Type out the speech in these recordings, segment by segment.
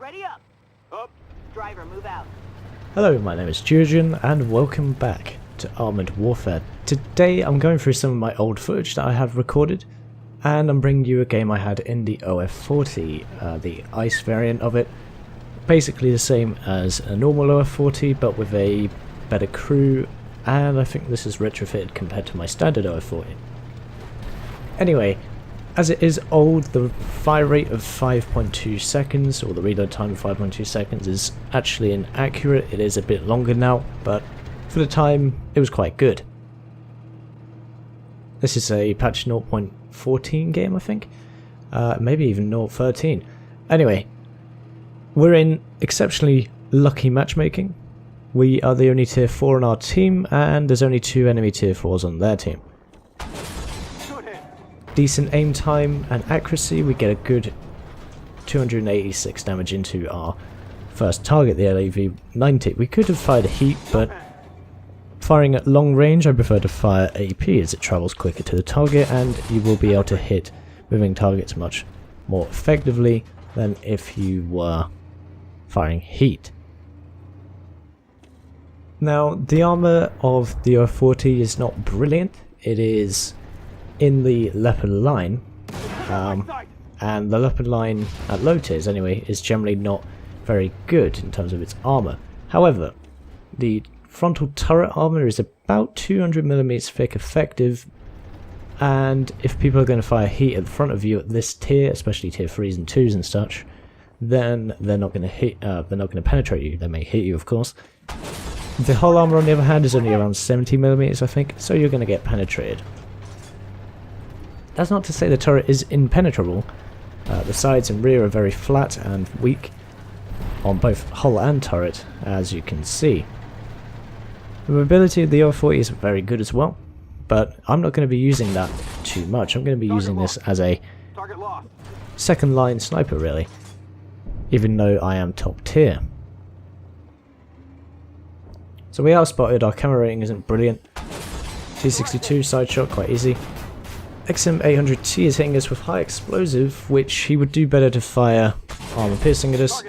Ready up. Up. Driver, move out. Hello, my name is Geogen and welcome back to Armored Warfare. Today I'm going through some of my old footage that I have recorded and I'm bringing you a game I had in the OF-40, the ice variant of it. Basically the same as a normal OF-40 but with a better crew, and I think this is retrofitted compared to my standard OF-40. Anyway, as it is old, the fire rate of 5.2 seconds, or the reload time of 5.2 seconds, is actually inaccurate. It is a bit longer now, but for the time, it was quite good. This is a patch 0.14 game, I think. Maybe even 0.13. Anyway, we're in exceptionally lucky matchmaking. We are the only tier 4 on our team, and there's only 2 enemy tier 4s on their team. Decent aim time and accuracy, we get a good 286 damage into our first target, the LAV-90. We could have fired a heat, but firing at long range I prefer to fire AP as it travels quicker to the target and you will be able to hit moving targets much more effectively than if you were firing heat. Now, the armor of the OF-40 is not brilliant. It is in the Leopard line, and the Leopard line at low tiers anyway is generally not very good in terms of its armor. However, the frontal turret armor is about 200mm thick effective, and if people are going to fire heat at the front of you at this tier, especially tier 3s and 2s and such, then they're not going to hit. They're not going to penetrate you. They may hit you, of course. The hull armor, on the other hand, is only around 70mm, I think, so you're going to get penetrated. That's not to say the turret is impenetrable. The sides and rear are very flat and weak on both hull and turret, as you can see. The mobility of the OF-40 is very good as well, but I'm not going to be using that too much. I'm going to be using this as a second line sniper, really, even though I am top tier. So we are spotted, our camera rating isn't brilliant. T62 side shot, quite easy. XM800T is hitting us with high explosive, which he would do better to fire armor piercing at us.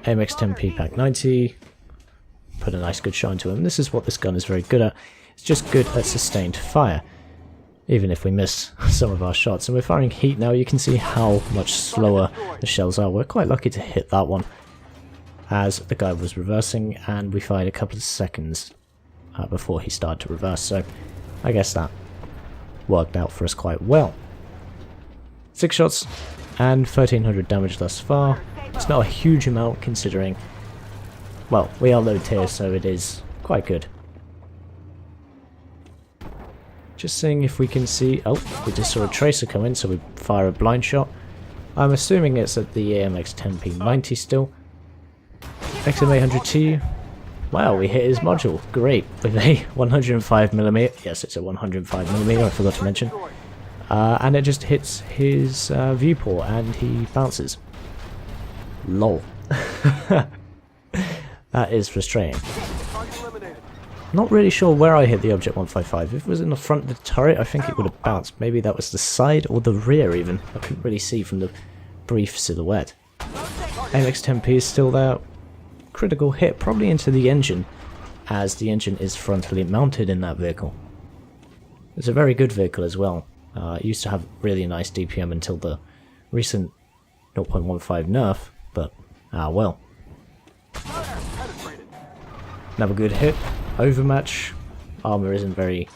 AMX-10P Pack 90. Put a nice good shot into him. This is what this gun is very good at. It's just good at sustained fire, even if we miss some of our shots. And we're firing heat now. You can see how much slower the shells are. We're quite lucky to hit that one, as the guy was reversing, and we fired a couple of seconds before he started to reverse. So I guess that worked out for us quite well. 6 shots and 1300 damage thus far. It's not a huge amount considering, well, we are low tier, so it is quite good. Just seeing if we can see, oh, we just saw a tracer come in, so we fire a blind shot. I'm assuming it's at the AMX-10P 90 still. XM800T, wow, we hit his module, great, with a 105mm, yes it's a 105mm, I forgot to mention, and it just hits his viewport and he bounces. Lol. That is frustrating. Not really sure where I hit the object 155, if it was in the front of the turret I think it would have bounced, maybe that was the side or the rear even, I couldn't really see from the brief silhouette. AMX-10P is still there. Critical hit, probably into the engine, as the engine is frontally mounted in that vehicle. It's a very good vehicle as well. It used to have really nice DPM until the recent 0.15 nerf, but well. Another good hit. Overmatch. Armor isn't very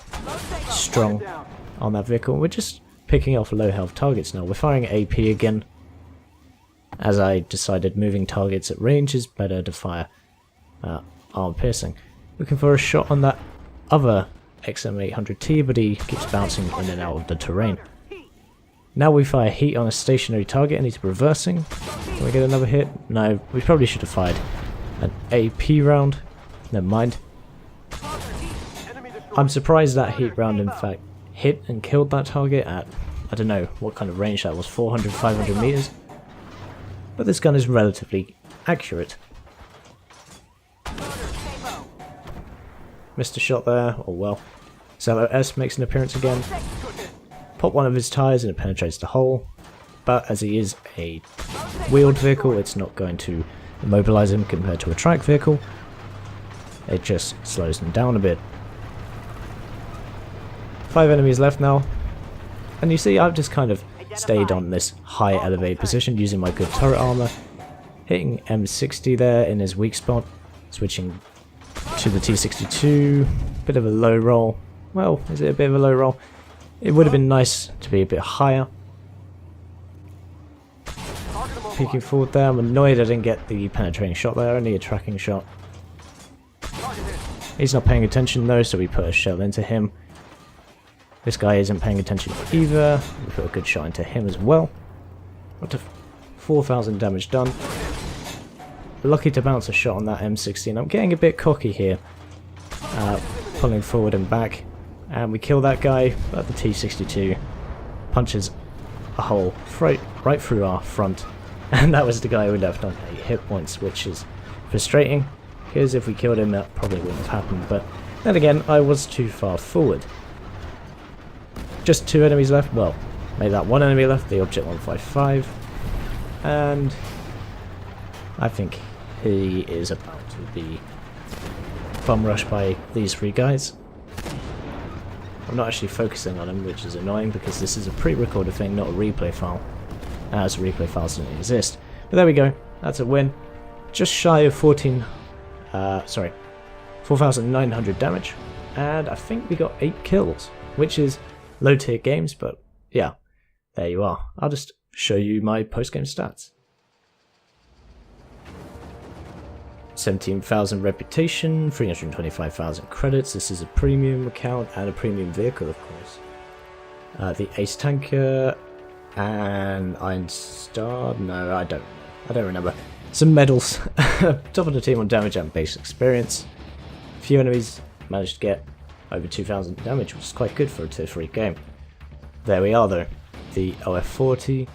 strong on that vehicle. We're just picking off low health targets now. We're firing AP again, as I decided moving targets at range is better to fire armor piercing. Looking for a shot on that other XM800T, but he keeps bouncing in and out of the terrain. Now we fire heat on a stationary target and he's reversing. Can we get another hit? No, we probably should have fired an AP round. Never mind. I'm surprised that heat round in fact hit and killed that target at, I don't know what kind of range that was, 400, 500 meters. But this gun is relatively accurate. Missed a shot there, oh well. Zello S makes an appearance again. Pop one of his tyres and it penetrates the hull. But as he is a wheeled vehicle, it's not going to immobilize him compared to a track vehicle. It just slows them down a bit. 5 enemies left now. And you see, I've just kind of stayed on this high elevated position using my good turret armor. Hitting M60 there in his weak spot. Switching to the T62. Bit of a low roll. Well, is it a bit of a low roll? It would have been nice to be a bit higher. Peeking forward there. I'm annoyed I didn't get the penetrating shot there, only a tracking shot. He's not paying attention though, so we put a shell into him. This guy isn't paying attention either. We put a good shot into him as well. Up to 4,000 damage done. Lucky to bounce a shot on that M60, and I'm getting a bit cocky here. Pulling forward and back. And we kill that guy, but the T62 punches a hole right through our front. And that was the guy we left on 8 hit points, which is frustrating. Because if we killed him, that probably wouldn't have happened. But then again, I was too far forward. Just 2 enemies left. Well, maybe that 1 enemy left, the Object 155. And I think he is about to be bum rushed by these 3 guys. I'm not actually focusing on him, which is annoying because this is a pre-recorded thing, not a replay file. As replay files don't exist. But there we go. That's a win. Just shy of 4,900 damage. And I think we got 8 kills, which is low tier games, but yeah, there you are. I'll just show you my post-game stats. 17,000 reputation, 325,000 credits. This is a premium account and a premium vehicle, of course. The Ace Tanker and Iron Star. No, I don't remember. Some medals. Top of the team on damage and base experience. A few enemies managed to get over 2,000 damage, which is quite good for a tier 3 game. There we are though. The OF-40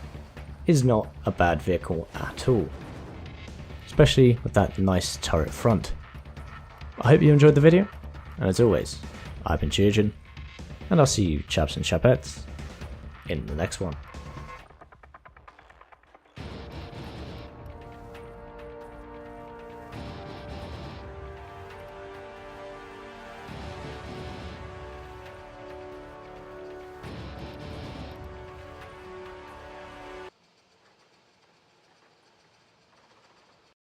is not a bad vehicle at all. Especially with that nice turret front. I hope you enjoyed the video, and as always, I've been Geogen, and I'll see you chaps and chapettes in the next one.